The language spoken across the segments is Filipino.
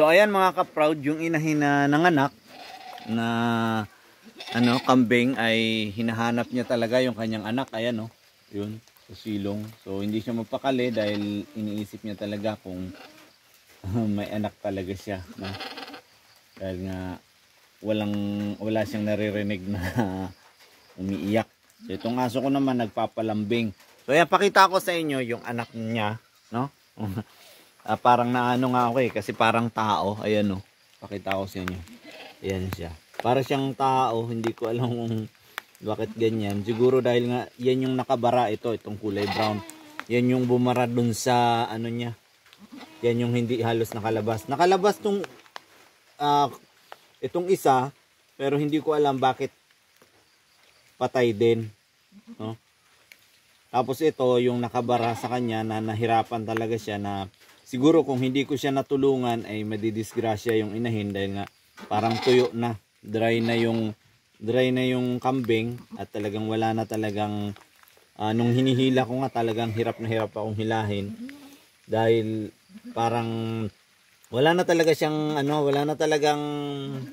So ayan mga ka-proud, yung inahin na nanganak na kambing ay hinahanap niya talaga yung kanyang anak. Ayan yun, sa silong. So hindi siya mapakali dahil iniisip niya talaga kung may anak talaga siya. No? Dahil nga wala siyang naririnig na umiiyak. So itong aso ko naman nagpapalambing. So ayan, pakita ko sa inyo yung anak niya, no? Parang naano nga ako kasi parang tao. Ayan pakita ko sa inyo. Ayan siya. Para siyang tao, hindi ko alam kung bakit ganyan. Siguro dahil nga yan yung nakabara itong kulay brown. Yan yung bumara dun sa niya. Yan yung hindi halos nakalabas. Nakalabas itong isa, pero hindi ko alam bakit patay din, no? Tapos ito yung nakabara sa kanya na nahirapan talaga siya na siguro kung hindi ko siya natulungan ay madidisgrasya yung inahin dahil nga parang tuyo na, dry na yung kambing at talagang wala na talagang nung hinihila ko nga talagang hirap na hirap akong hilahin dahil parang wala na talaga siyang wala na talagang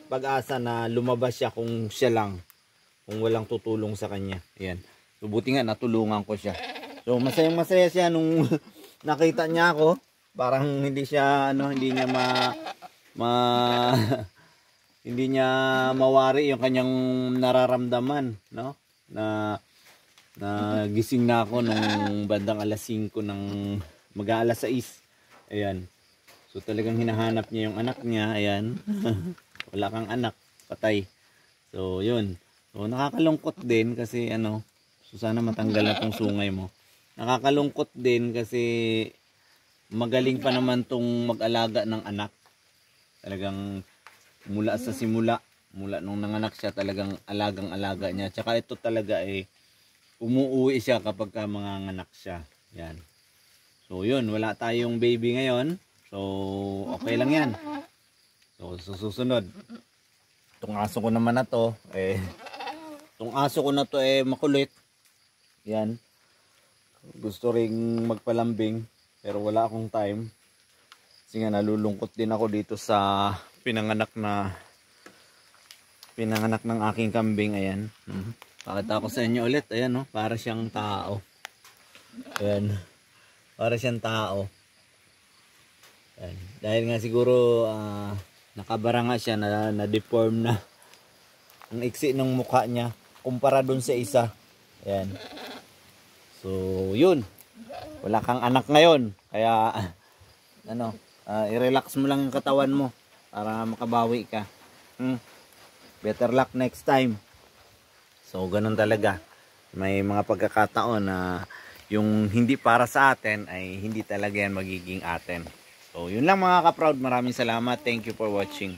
pag-asa na lumabas siya kung siya lang, kung walang tutulong sa kanya. Ayan. So buti nga natulungan ko siya. So masaya siya nung nakita niya ako. Parang hindi siya hindi niya hindi niya mawari yung kanyang nararamdaman, no? Na gising na ako nung bandang alas 5 ng mag-aalas 6. Ayan. So talagang hinahanap niya yung anak niya. Ayan. Wala kang anak, patay. So yun. So nakakalungkot din kasi so sana matanggal na tong sungay mo. Nakakalungkot din kasi magaling pa naman tong mag-alaga ng anak. Talagang mula sa simula, mula nung nanganak siya, talagang alagang-alaga niya. Tsaka ito talaga umuuwi siya kapag manganganak siya. Yan. So yun, wala tayong baby ngayon. So okay lang yan. So susunod. Itong aso ko naman na to, makulit. Yan. Gusto ring magpalambing pero wala akong time. Kasi nga nalulungkot din ako dito sa pinanganak ng aking kambing. Ayan. Pakita ko sa inyo ulit. Ayan para siyang tao. Ayan. Para siyang tao. Ayan. Dahil nga siguro nakabara nga siya na deform na. Ang iksi ng mukha niya kumpara dun sa isa. Ayan. So yun. Wala kang anak ngayon. Kaya i-relax mo lang yung katawan mo para makabawi ka. Better luck next time. So ganun talaga. May mga pagkakataon na yung hindi para sa atin ay hindi talaga yan magiging atin. So yun lang mga ka-proud. Maraming salamat. Thank you for watching.